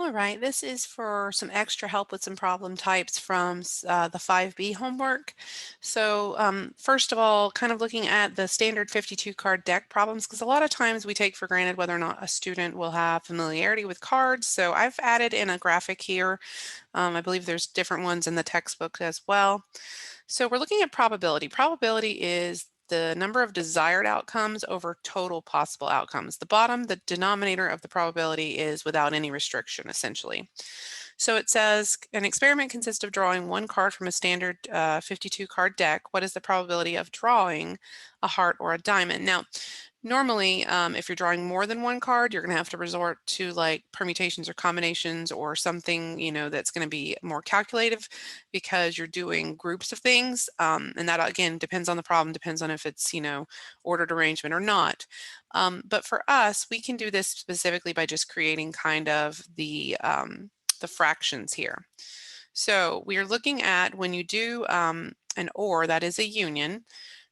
All right, this is for some extra help with some problem types from the 5B homework. So first of all, kind of looking at the standard 52 card deck problems, because a lot of times we take for granted whether or not a student will have familiarity with cards. So I've added in a graphic here. I believe there's different ones in the textbook as well. So we're looking at probability. Probability is the number of desired outcomes over total possible outcomes. The bottom, the denominator of the probability, is without any restriction, essentially. So it says an experiment consists of drawing one card from a standard 52 card deck. What is the probability of drawing a heart or a diamond? Now, normally, if you're drawing more than one card, you're going to have to resort to like permutations or combinations or something, that's going to be more calculative because you're doing groups of things. And that, again, depends on the problem, depends on if it's, ordered arrangement or not. But for us, we can do this specifically by just creating kind of the fractions here. So we are looking at when you do an OR, that is a union,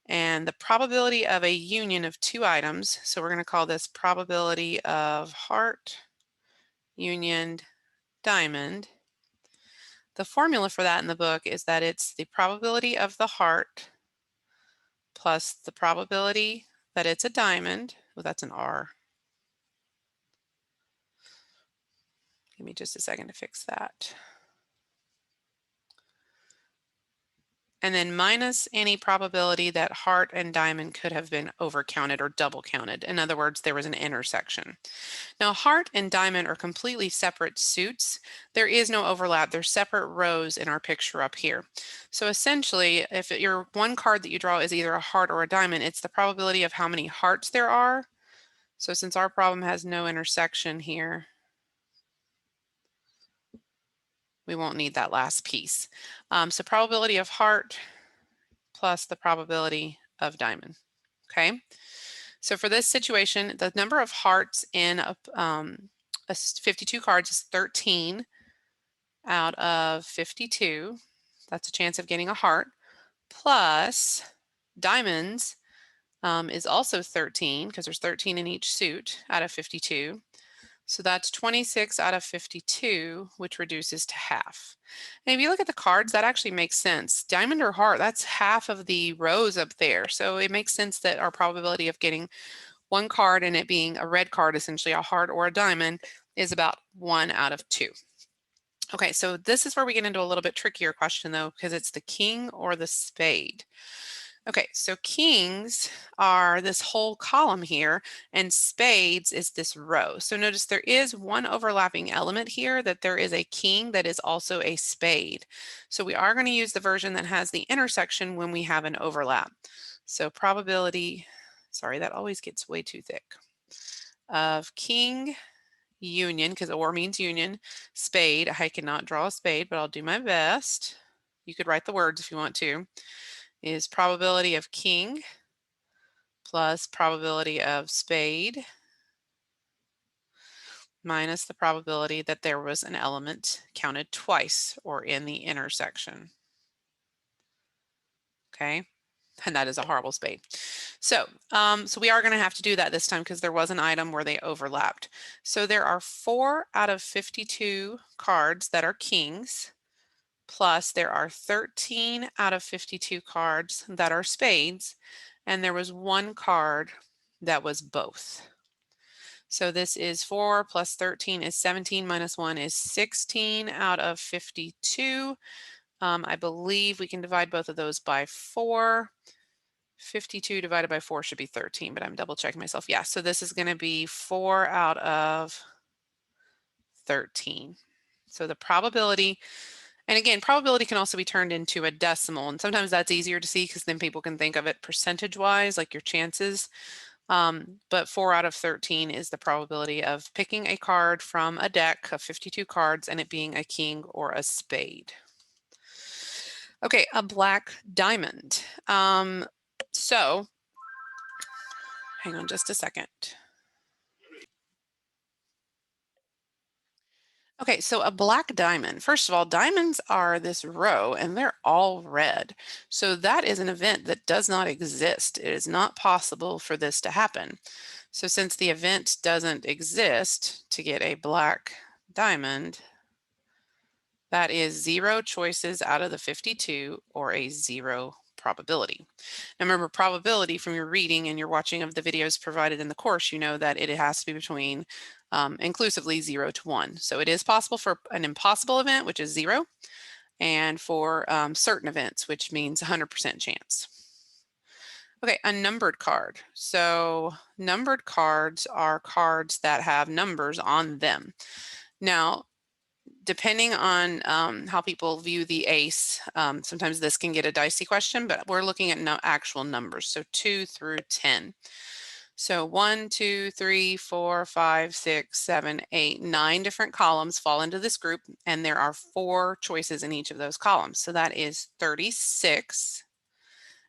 and the probability of a union of two items. So we're going to call this probability of heart, union, diamond. The formula for that in the book is that it's the probability of the heart plus the probability that it's a diamond. Well, that's an R. Give me just a second to fix that. And then minus any probability that heart and diamond could have been overcounted or double counted. In other words, there was an intersection. Now, heart and diamond are completely separate suits. There is no overlap. They're separate rows in our picture up here. So essentially, if your one card that you draw is either a heart or a diamond, it's the probability of how many hearts there are. So since our problem has no intersection here, we won't need that last piece. So probability of heart plus the probability of diamond, okay? So for this situation, the number of hearts in a 52 cards is 13 out of 52. That's a chance of getting a heart. Plus diamonds is also 13 because there's 13 in each suit out of 52. So that's 26 out of 52, which reduces to half. And if you look at the cards, that actually makes sense. Diamond or heart, that's half of the rows up there. So it makes sense that our probability of getting one card and it being a red card, essentially a heart or a diamond, is about 1 out of 2. Okay, so this is where we get into a little bit trickier question though, because it's the king or the spade. Okay, so kings are this whole column here, and spades is this row. So notice there is one overlapping element here, that there is a king that is also a spade. So we are going to use the version that has the intersection when we have an overlap. So probability, sorry, that always gets way too thick, of king union, because or means union, spade. I cannot draw a spade, but I'll do my best. You could write the words if you want to. Is probability of king plus probability of spade minus the probability that there was an element counted twice or in the intersection. Okay, and that is a horrible spade. So, so we are going to have to do that this time because there was an item where they overlapped. So there are 4 out of 52 cards that are kings, plus there are 13 out of 52 cards that are spades, and there was one card that was both. So this is 4 plus 13 is 17 minus 1 is 16 out of 52. I believe we can divide both of those by 4. 52 divided by 4 should be 13, but I'm double checking myself. Yeah, so this is going to be 4 out of 13. So the probability, and again, probability can also be turned into a decimal, and sometimes that's easier to see because then people can think of it percentage-wise, like your chances. But 4 out of 13 is the probability of picking a card from a deck of 52 cards and it being a king or a spade. Okay, a black diamond. So, hang on just a second. Okay, so a black diamond. First of all, diamonds are this row and they're all red. So that is an event that does not exist. It is not possible for this to happen. So since the event doesn't exist to get a black diamond, that is 0 choices out of the 52 or a 0 probability. Now remember, probability from your reading and your watching of the videos provided in the course, you know that it has to be between inclusively 0 to 1. So it is possible for an impossible event, which is 0, and for certain events, which means 100% chance. Okay, a numbered card. So numbered cards are cards that have numbers on them. Now, depending on how people view the ace, sometimes this can get a dicey question, but we're looking at actual numbers, so 2 through 10. So 1, 2, 3, 4, 5, 6, 7, 8, 9 different columns fall into this group, and there are 4 choices in each of those columns. So that is 36,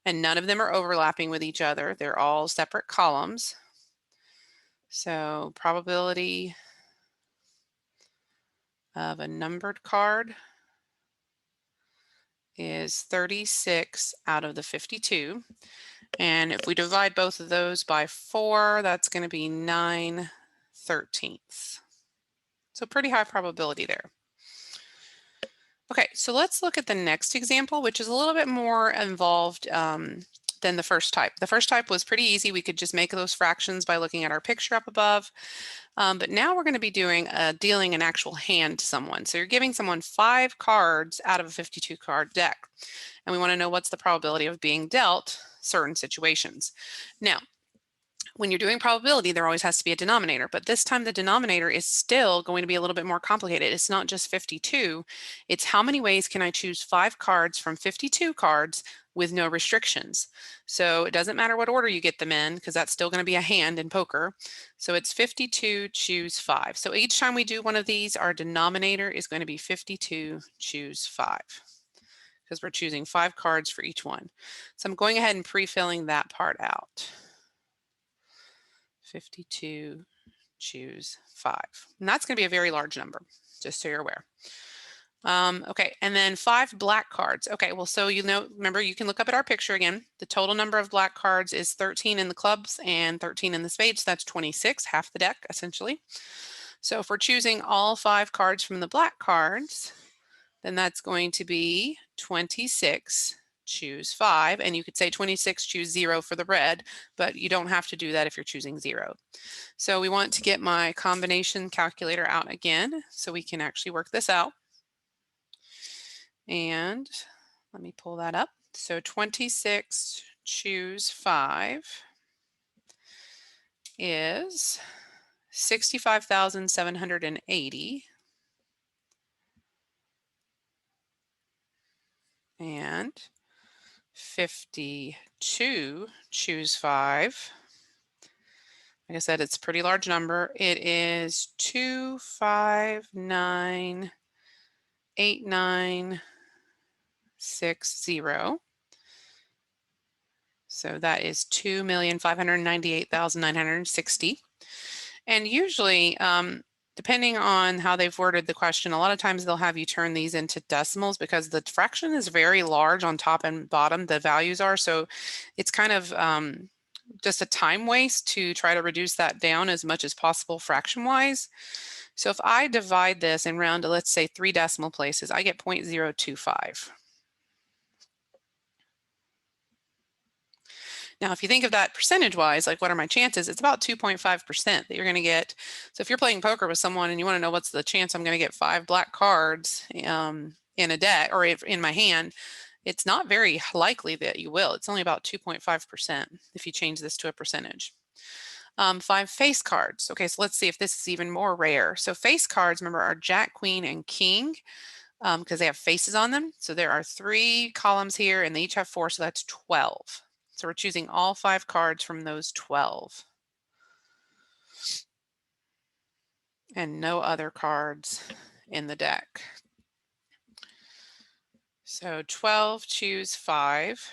and none of them are overlapping with each other. They're all separate columns. So probability of a numbered card is 36 out of the 52. And if we divide both of those by 4, that's going to be 9/13. So pretty high probability there. Okay, so let's look at the next example, which is a little bit more involved than the first type. The first type was pretty easy. We could just make those fractions by looking at our picture up above. But now we're going to be dealing an actual hand to someone. So you're giving someone 5 cards out of a 52 card deck. And we want to know what's the probability of being dealt certain situations. Now, when you're doing probability, there always has to be a denominator, but this time the denominator is still going to be a little bit more complicated. It's not just 52, it's how many ways can I choose 5 cards from 52 cards with no restrictions. So it doesn't matter what order you get them in, because that's still going to be a hand in poker. So it's 52, choose 5. So each time we do one of these, our denominator is going to be 52, choose 5, because we're choosing 5 cards for each one. So I'm going ahead and pre-filling that part out. 52, choose 5. And that's going to be a very large number, just so you're aware. Okay, and then 5 black cards. Okay, well, so remember, you can look up at our picture again. The total number of black cards is 13 in the clubs and 13 in the spades. That's 26, half the deck, essentially. So if we're choosing all 5 cards from the black cards, then that's going to be 26, choose 5, and you could say 26, choose 0 for the red, but you don't have to do that if you're choosing 0. So we want to get my combination calculator out again so we can actually work this out. And let me pull that up. So 26, choose 5 is 65,780. And 52, choose 5. Like I said, it's a pretty large number. It is 259,8960. So that is 2,598,960. And usually, depending on how they've worded the question, a lot of times they'll have you turn these into decimals because the fraction is very large on top and bottom, the values are. So it's kind of just a time waste to try to reduce that down as much as possible fraction-wise. So if I divide this and round to, let's say, 3 decimal places, I get 0.025. Now, if you think of that percentage-wise, like what are my chances, it's about 2.5% that you're going to get. So if you're playing poker with someone and you want to know what's the chance I'm going to get 5 black cards in a deck or in my hand, it's not very likely that you will. It's only about 2.5% if you change this to a percentage. 5 face cards. Okay, so let's see if this is even more rare. So face cards, remember, are Jack, Queen, and King because they have faces on them. So there are 3 columns here and they each have 4, so that's 12. So we're choosing all 5 cards from those 12. And no other cards in the deck. So 12, choose 5.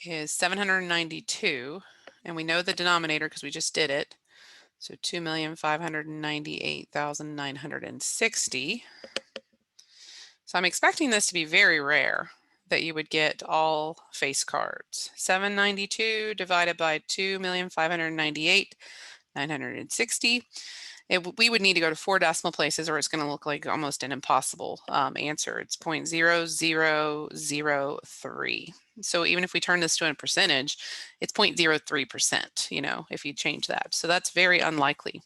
Is 792. And we know the denominator because we just did it. So 2,598,960. So I'm expecting this to be very rare. that you would get all face cards. 792 divided by 2,598,960. We would need to go to 4 decimal places or it's going to look like almost an impossible answer. It's 0.0003. So even if we turn this to a percentage, it's 0.03%, you know, if you change that. So that's very unlikely.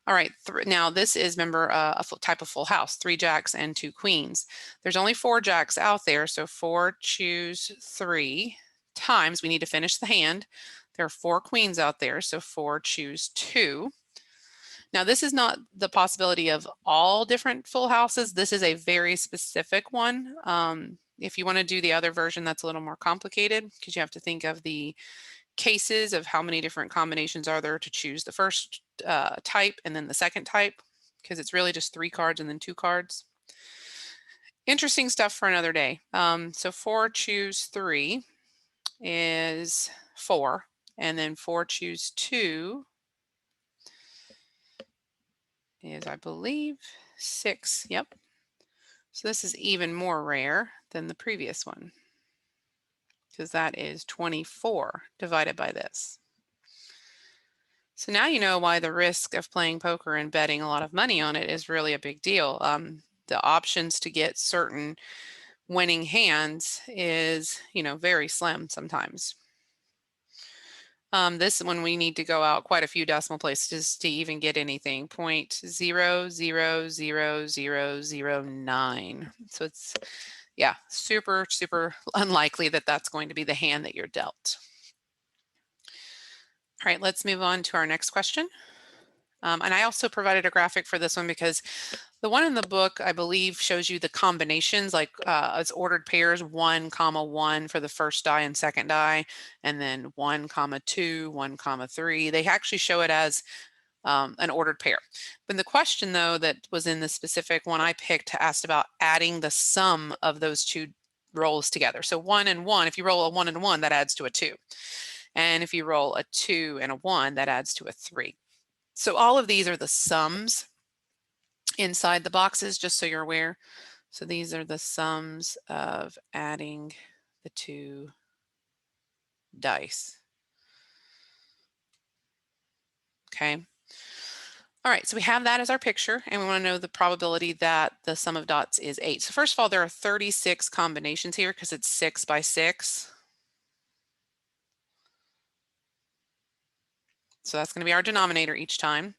All right, now this is, remember, a type of full house, 3 jacks and 2 queens. There's only 4 jacks out there, so 4 choose 3 times, we need to finish the hand. There are 4 queens out there, so 4 choose 2. Now this is not the possibility of all different full houses. This is a very specific one. If you want to do the other version, that's a little more complicated because you have to think of the cases of how many different combinations are there to choose the first type and then the second type, because it's really just 3 cards and then 2 cards. Interesting stuff for another day. So 4 choose 3 is 4, and then 4 choose 2 is, I believe, 6. Yep. So this is even more rare than the previous one, because that is 24 divided by this. So now you know why the risk of playing poker and betting a lot of money on it is really a big deal. The options to get certain winning hands is, you know, very slim sometimes. This one we need to go out quite a few decimal places to even get anything, 0.000009. So it's, yeah, super, super unlikely that that's going to be the hand that you're dealt. All right, let's move on to our next question. And I also provided a graphic for this one because the one in the book, I believe, shows you the combinations, like as ordered pairs, 1, 1 for the first die and second die, and then 1, 2, 1, 3. They actually show it as an ordered pair. But the question, though, that was in the specific one I picked asked about adding the sum of those 2 rolls together. So 1 and 1, if you roll a 1 and 1, that adds to a 2. And if you roll a 2 and a 1, that adds to a 3. So all of these are the sums inside the boxes, just so you're aware. So these are the sums of adding the 2 dice. Okay. All right, so we have that as our picture, and we want to know the probability that the sum of dots is 8. So first of all, there are 36 combinations here because it's 6 by 6. So that's going to be our denominator each time.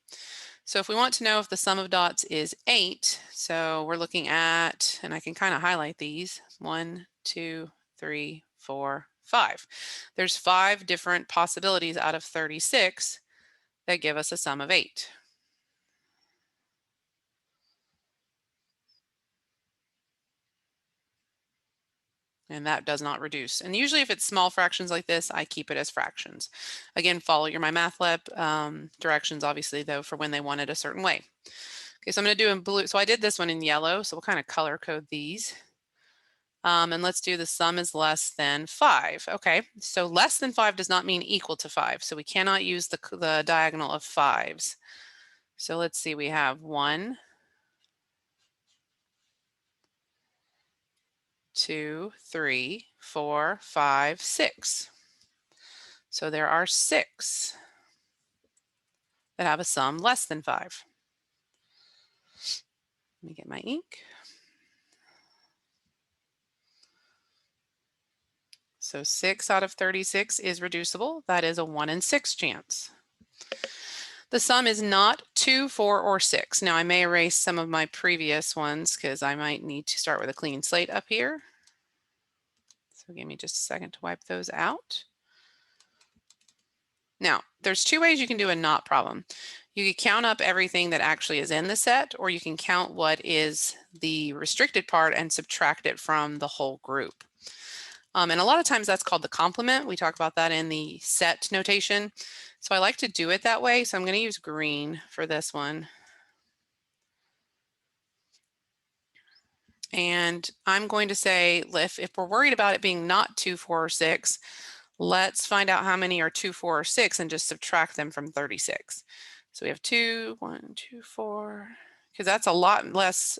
So if we want to know if the sum of dots is 8, so we're looking at, and I can kind of highlight these, 1, 2, 3, 4, 5. There's 5 different possibilities out of 36 that give us a sum of 8. And that does not reduce. And usually if it's small fractions like this, I keep it as fractions. Again, follow your My Math Lab directions, obviously, though, for when they want it a certain way. Okay, so I'm going to do in blue. So I did this one in yellow, so we'll kind of color code these. And let's do the sum is less than 5. Okay, so less than 5 does not mean equal to 5. So we cannot use the diagonal of 5s. So let's see, we have 1, 2, 3, 4, 5, 6. So there are 6 that have a sum less than 5. Let me get my ink. So 6 out of 36 is reducible. That is a 1 in 6 chance. The sum is not 2, 4, or 6. Now I may erase some of my previous ones because I might need to start with a clean slate up here. So give me just a second to wipe those out. Now, there's 2 ways you can do a not problem. You can count up everything that actually is in the set, or you can count what is the restricted part and subtract it from the whole group. And a lot of times that's called the complement. We talk about that in the set notation. So I like to do it that way. So I'm going to use green for this one. And I'm going to say, if we're worried about it being not 2, 4, or 6, let's find out how many are 2, 4, or 6 and just subtract them from 36. So we have 2, 1, 2, 4, because that's a lot less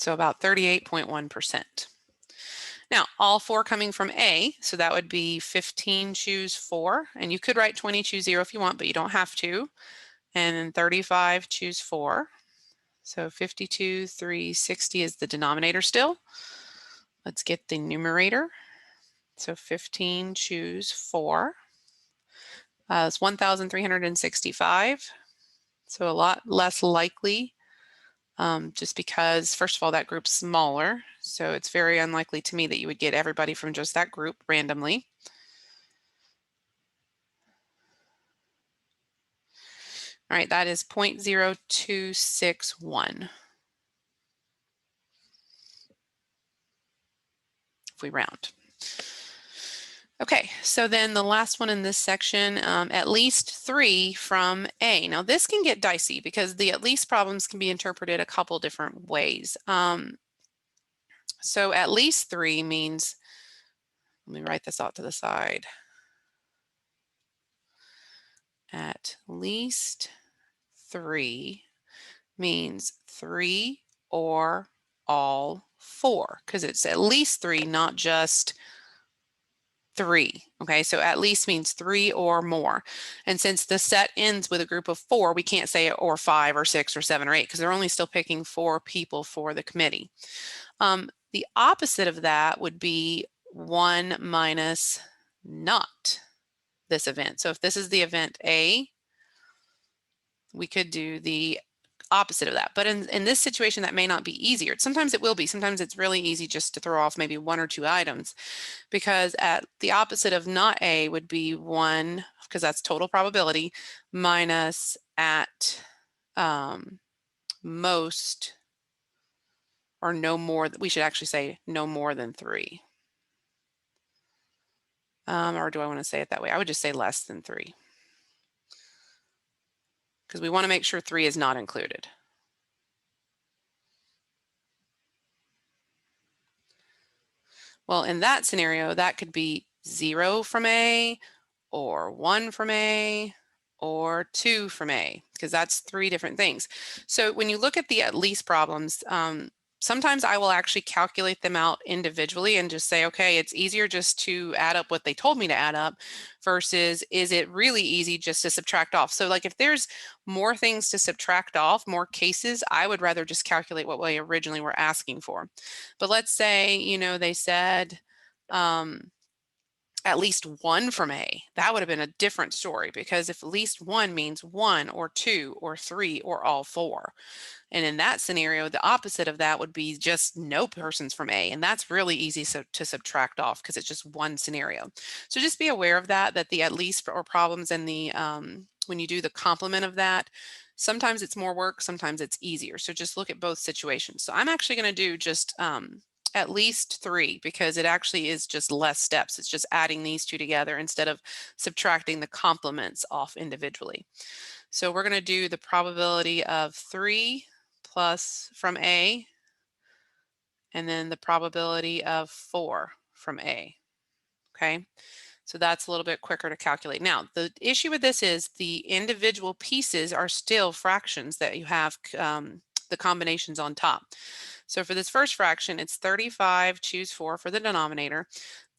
So about 38.1%. Now, all 4 coming from A, so that would be 15 choose 4, and you could write 20 choose 0 if you want, but you don't have to. And then 35 choose 4. So 52, 3, 60 is the denominator still. Let's get the numerator. So 15 choose 4. It's 1,365. So a lot less likely, just because, first of all, that group's smaller. So it's very unlikely to me that you would get everybody from just that group randomly. All right, that is 0.0261. If we round. Okay, so then the last one in this section, at least 3 from A. Now this can get dicey because the at least problems can be interpreted a couple different ways. So at least 3 means, let me write this out to the side. At least 3 means 3 or all 4, because it's at least 3, not just 3. Okay, so at least means 3 or more. And since the set ends with a group of 4, we can't say or 5 or 6 or 7 or 8 because they're only still picking 4 people for the committee. The opposite of that would be 1 minus not this event. So if this is the event A, we could do the opposite of that. But in this situation, that may not be easier. Sometimes it will be. Sometimes it's really easy just to throw off maybe 1 or 2 items, because at the opposite of not A would be 1, because that's total probability, minus at most, or no more, we should actually say no more than 3. Or do I want to say it that way? I would just say less than 3, because we want to make sure 3 is not included. Well, in that scenario, that could be 0 from A, or 1 from A, or 2 from A, because that's 3 different things. So when you look at the at least problems, sometimes I will actually calculate them out individually and just say, okay, it's easier just to add up what they told me to add up versus is it really easy just to subtract off. So like if there's more things to subtract off, more cases, I would rather just calculate what we originally were asking for. But let's say, you know, they said, at least 1 from A, that would have been a different story, because if at least 1 means 1 or 2 or 3 or all 4. And in that scenario, the opposite of that would be just no persons from A. And that's really easy to subtract off because it's just one scenario. So just be aware of that, that the at least or problems and the, when you do the complement of that, sometimes it's more work, sometimes it's easier. So just look at both situations. So I'm actually going to do just at least 3, because it actually is just less steps. It's just adding these 2 together instead of subtracting the complements off individually. So we're going to do the probability of 3 plus from A, and then the probability of 4 from A. Okay, so that's a little bit quicker to calculate. Now, the issue with this is the individual pieces are still fractions that you have the combinations on top. So for this first fraction, it's 35 choose 4 for the denominator.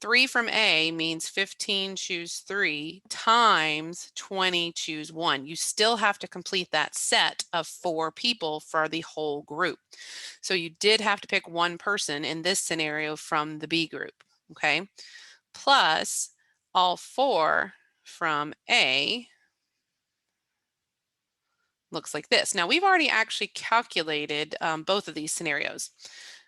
3 from A means 15 choose 3 times 20 choose 1. You still have to complete that set of 4 people for the whole group. So you did have to pick one person in this scenario from the B group, okay? Plus all 4 from A looks like this. Now we've already actually calculated both of these scenarios.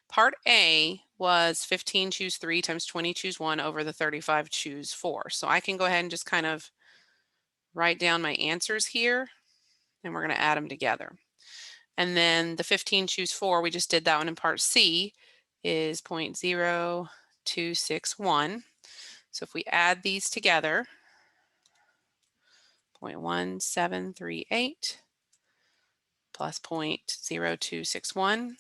Part A was 15 choose 3 times 20 choose 1 over the 35 choose 4. So I can go ahead and just kind of write down my answers here, and we're going to add them together. And then the 15 choose 4, we just did that one in part C, is 0.0261. So if we add these together, 0.1738 plus 0.0261,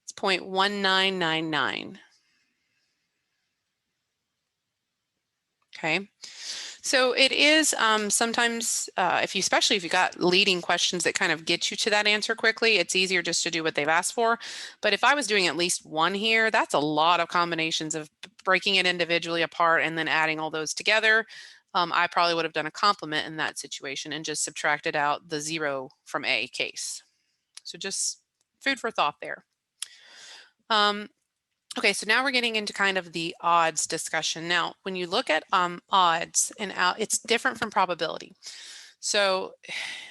it's 0.1999. Okay, So it is sometimes, especially if you got leading questions that kind of get you to that answer quickly, it's easier just to do what they've asked for. But if I was doing at least one here, that's a lot of combinations of breaking it individually apart and then adding all those together. I probably would have done a complement in that situation and just subtracted out the 0 from A case. So just food for thought there. Okay, so now we're getting into kind of the odds discussion. Now, when you look at odds and it's different from probability. So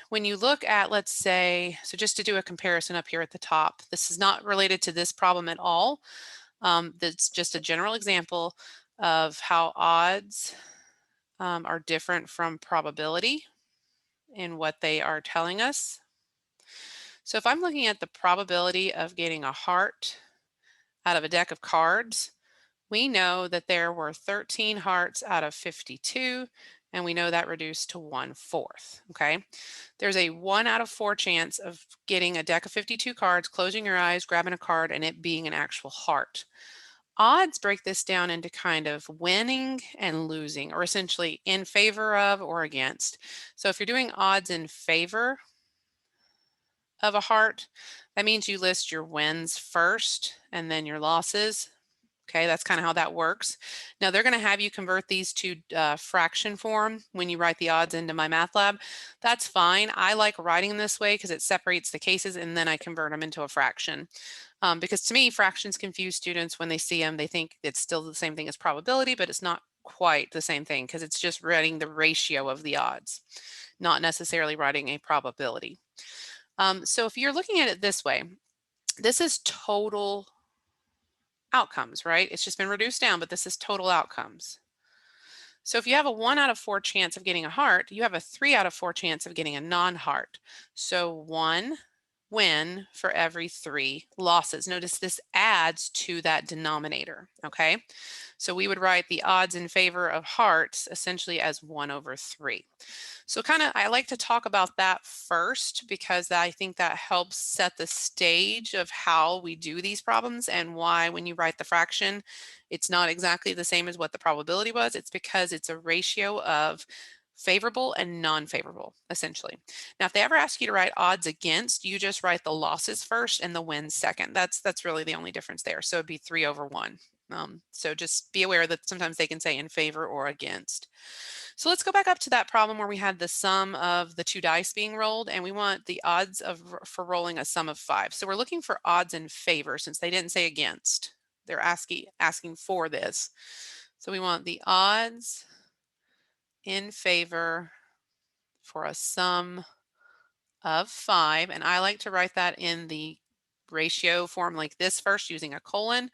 when you look at, let's say, so just to do a comparison up here at the top, this is not related to this problem at all. That's just a general example of how odds are different from probability in what they are telling us. So if I'm looking at the probability of getting a heart out of a deck of cards, we know that there were 13 hearts out of 52, and we know that reduced to 1/4, okay? There's a 1 out of 4 chance of getting a deck of 52 cards, closing your eyes, grabbing a card, and it being an actual heart. Odds break this down into kind of winning and losing, or essentially in favor of or against. So if you're doing odds in favor of a heart, that means you list your wins first and then your losses. Okay, that's kind of how that works. Now they're going to have you convert these to fraction form when you write the odds into my math lab. That's fine. I like writing this way because it separates the cases and then I convert them into a fraction. Because to me, fractions confuse students when they see them. They think it's still the same thing as probability, but it's not quite the same thing because it's just writing the ratio of the odds, not necessarily writing a probability. So if you're looking at it this way, this is total outcomes, right? It's just been reduced down, but this is total outcomes. So if you have a 1 out of 4 chance of getting a heart, you have a 3 out of 4 chance of getting a non-heart. So 1 win for every 3 losses. Notice this adds to that denominator, okay? So we would write the odds in favor of hearts essentially as 1/3. So I like to talk about that first because I think that helps set the stage of how we do these problems and why when you write the fraction, it's not exactly the same as what the probability was. It's because it's a ratio of favorable and non-favorable, essentially. Now, if they ever ask you to write odds against, you just write the losses first and the wins second. That's really the only difference there. So it'd be 3/1. So just be aware that sometimes they can say in favor or against. So let's go back up to that problem where we had the sum of the 2 dice being rolled, and we want the odds for rolling a sum of 5. So we're looking for odds in favor since they didn't say against. They're asking for this. So we want the odds in favor for a sum of 5, and I like to write that in the ratio form like this first using a colon.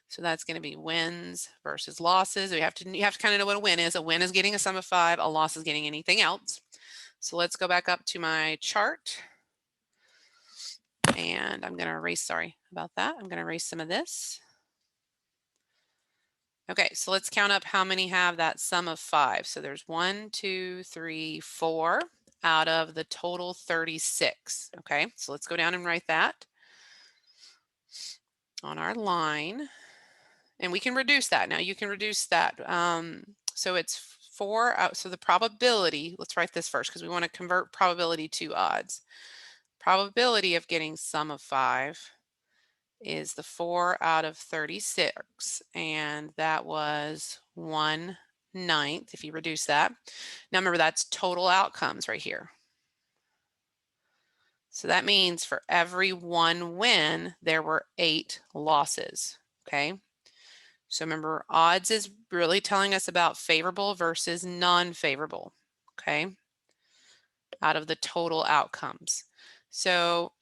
So that's going to be wins versus losses. You have to kind of know what a win is. A win is getting a sum of 5, a loss is getting anything else. So let's go back up to my chart. And I'm going to erase, sorry about that. I'm going to erase some of this. Okay, so let's count up how many have that sum of 5. So there's 1, 2, 3, 4 out of the total 36. Okay, so let's go down and write that on our line. And we can reduce that. Now you can reduce that. So it's 4 out. So the probability, let's write this first because we want to convert probability to odds. Probability of getting sum of 5 is the 4 out of 36. And that was 1/9 if you reduce that. Now remember, that's total outcomes right here. So that means for every 1 win, there were 8 losses. Okay. So remember, odds is really telling us about favorable versus non-favorable, okay, out of the total outcomes. So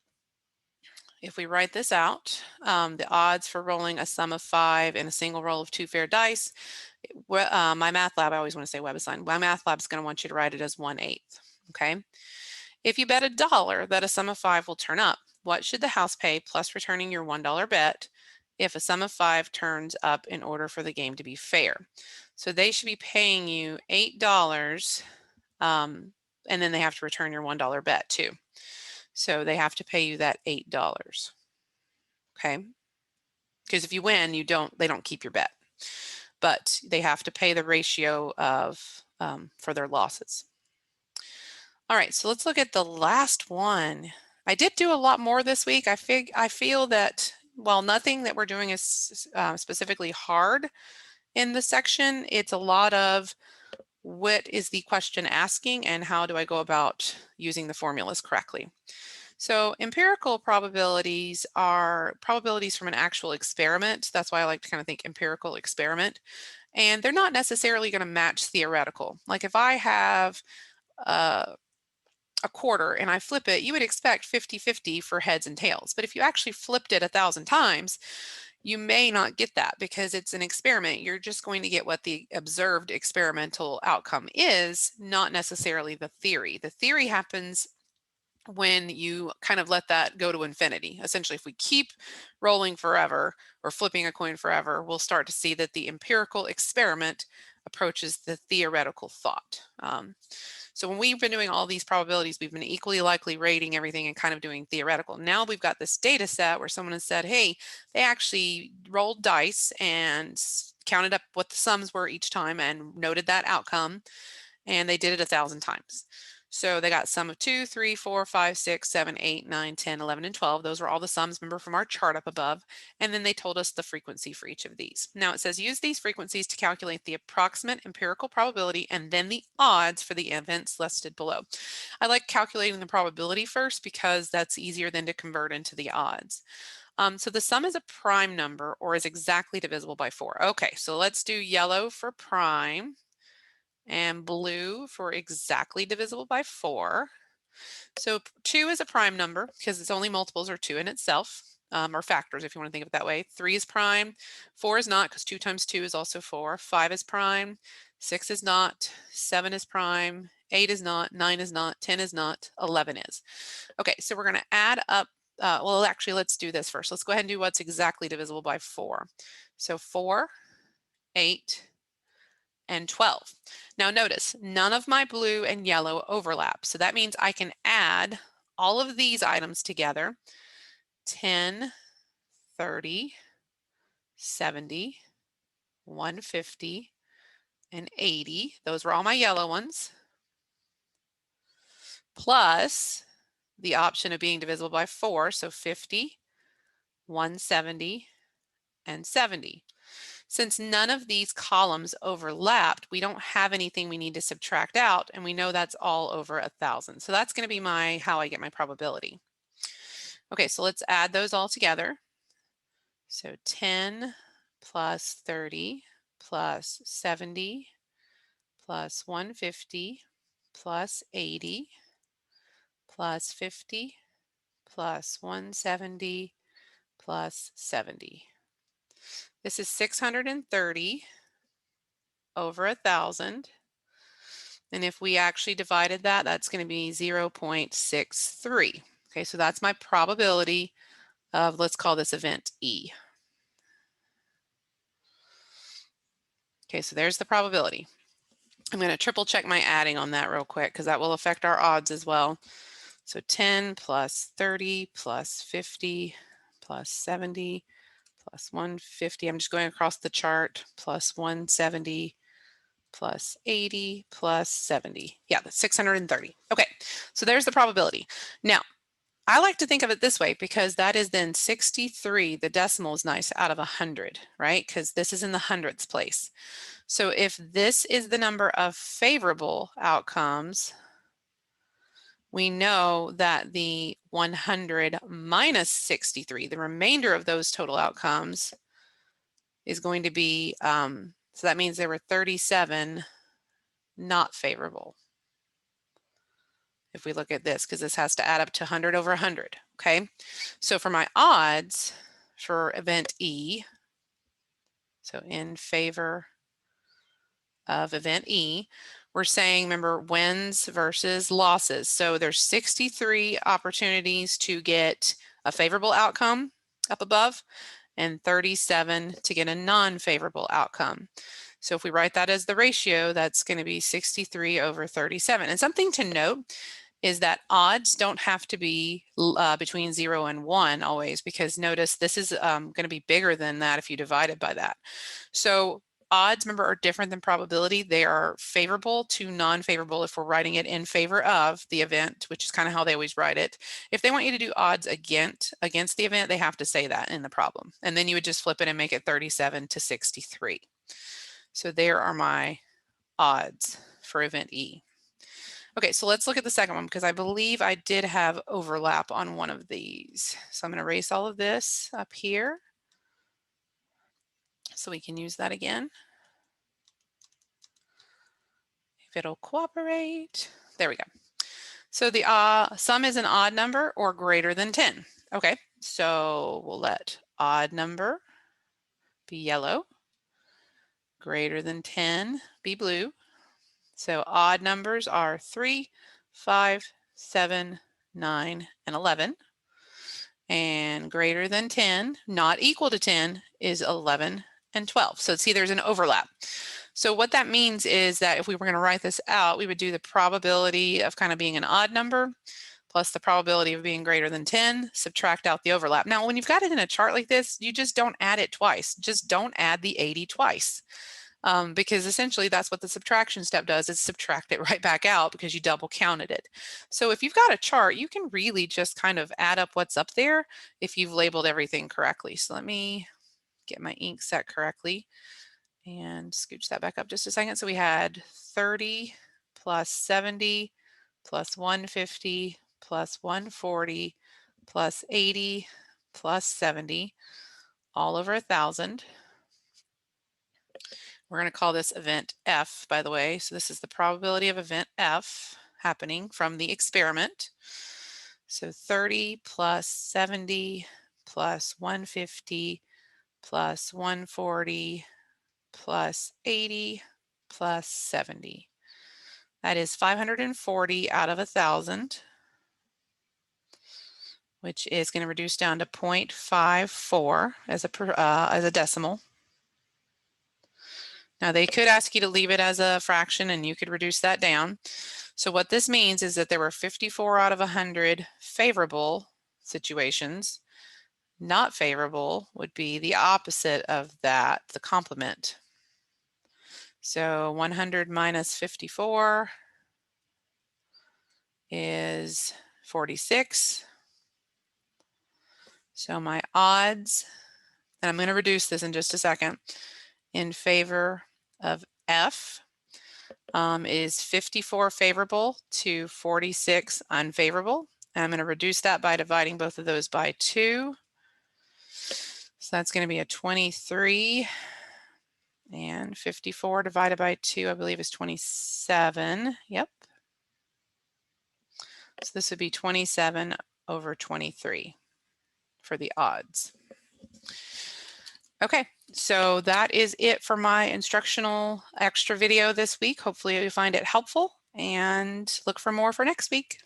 if we write this out, the odds for rolling a sum of 5 in a single roll of 2 fair dice, my math lab, I always want to say WebAssign, my math lab is going to want you to write it as 1/8, okay? If you bet $1 that a sum of 5 will turn up, what should the house pay plus returning your $1 bet if a sum of 5 turns up in order for the game to be fair? So they should be paying you $8, and then they have to return your $1 bet too. So they have to pay you that $8. Okay? Because if you win, they don't keep your bet. But they have to pay the ratio of for their losses. All right, so let's look at the last one. I did do a lot more this week. I feel that while nothing that we're doing is specifically hard in this section, it's a lot of what is the question asking and how do I go about using the formulas correctly. So empirical probabilities are probabilities from an actual experiment. That's why I like to kind of think empirical experiment. And they're not necessarily going to match theoretical. Like if I have a quarter and I flip it, you would expect 50-50 for heads and tails. But if you actually flipped it 1,000 times, you may not get that because it's an experiment. You're just going to get what the observed experimental outcome is, not necessarily the theory. The theory happens when you kind of let that go to infinity. Essentially, if we keep rolling forever or flipping a coin forever, we'll start to see that the empirical experiment approaches the theoretical thought. So when we've been doing all these probabilities, we've been equally likely rating everything and kind of doing theoretical. Now we've got this data set where someone has said, hey, they actually rolled dice and counted up what the sums were each time and noted that outcome, and they did it 1,000 times. So they got sum of 2, 3, 4, 5, 6, 7, 8, 9, 10, 11, and 12. Those were all the sums, remember, from our chart up above. And then they told us the frequency for each of these. Now it says use these frequencies to calculate the approximate empirical probability and then the odds for the events listed below. I like calculating the probability first because that's easier than to convert into the odds. So the sum is a prime number or is exactly divisible by 4. Okay, so let's do yellow for prime and blue for exactly divisible by 4. So 2 is a prime number because its only multiples are 2 in itself, or factors if you want to think of it that way. 3 is prime, 4 is not because 2 times 2 is also 4. 5 is prime, 6 is not, 7 is prime, 8 is not, 9 is not, 10 is not, 11 is. Okay, so we're going to add up, well actually let's do this first. Let's go ahead and do what's exactly divisible by 4. So 4, 8, and 12. Now notice, none of my blue and yellow overlap. So that means I can add all of these items together, 10, 30, 70, 150, and 80. Those were all my yellow ones, plus the option of being divisible by 4, so 50, 170, and 70. Since none of these columns overlapped, we don't have anything we need to subtract out, and we know that's all over 1,000. So that's going to be how I get my probability. Okay, so let's add those all together. So 10 plus 30 plus 70 plus 150 plus 80 plus 50 plus 170 plus 70. This is 630 over 1,000. And if we actually divided that, that's going to be 0.63. Okay, so that's my probability of, let's call this event E. Okay, so there's the probability. I'm going to triple check my adding on that real quick because that will affect our odds as well. So 10 plus 30 plus 50 plus 70 plus 150. I'm just going across the chart, plus 170 plus 80 plus 70. Yeah, that's 630. Okay, so there's the probability. Now, I like to think of it this way because that is then 63, the decimal is nice, out of 100, right? Because this is in the hundredths place. So if this is the number of favorable outcomes, we know that the 100 minus 63, the remainder of those total outcomes, is going to be, so that means there were 37 not favorable. If we look at this, because this has to add up to 100 over 100, okay? So for my odds for event E, so in favor of event E, we're saying, remember, wins versus losses. So there's 63 opportunities to get a favorable outcome up above and 37 to get a non-favorable outcome. So if we write that as the ratio, that's going to be 63 over 37. And something to note is that odds don't have to be between 0 and 1 always, because notice this is going to be bigger than that if you divide it by that. So odds, remember, are different than probability. They are favorable to non-favorable if we're writing it in favor of the event, which is kind of how they always write it. If they want you to do odds against the event, they have to say that in the problem. And then you would just flip it and make it 37 to 63. So there are my odds for event E. Okay, so let's look at the second one because I believe I did have overlap on one of these. So I'm going to erase all of this up here so we can use that again. If it'll cooperate. There we go. So the sum is an odd number or greater than 10. Okay, so we'll let odd number be yellow, greater than 10 be blue. So odd numbers are 3, 5, 7, 9, and 11. And greater than 10, not equal to 10, is 11 and 12. So see, there's an overlap. So what that means is that if we were going to write this out, we would do the probability of kind of being an odd number plus the probability of being greater than 10, subtract out the overlap. Now, when you've got it in a chart like this, you just don't add it twice. Just don't add the 80 twice. Because essentially that's what the subtraction step does, is subtract it right back out because you double counted it. So if you've got a chart, you can really just kind of add up what's up there if you've labeled everything correctly. So let me get my ink set correctly and scooch that back up just a second. So we had 30 plus 70 plus 150 plus 140 plus 80 plus 70 all over 1,000. We're going to call this event F, by the way. So this is the probability of event F happening from the experiment. So 30 plus 70 plus 150 plus 140 plus 80 plus 70. That is 540 out of 1,000, which is going to reduce down to 0.54 as a decimal. Now they could ask you to leave it as a fraction and you could reduce that down. So what this means is that there were 54 out of 100 favorable situations. Not favorable would be the opposite of that, the complement. So 100 minus 54 is 46. So my odds, and I'm going to reduce this in just a second, in favor of F is 54 favorable to 46 unfavorable. And I'm going to reduce that by dividing both of those by 2. So that's going to be a 23. And 54 divided by 2, I believe, is 27. Yep. So this would be 27 over 23 for the odds. Okay, so that is it for my instructional extra video this week. Hopefully you find it helpful and look for more for next week.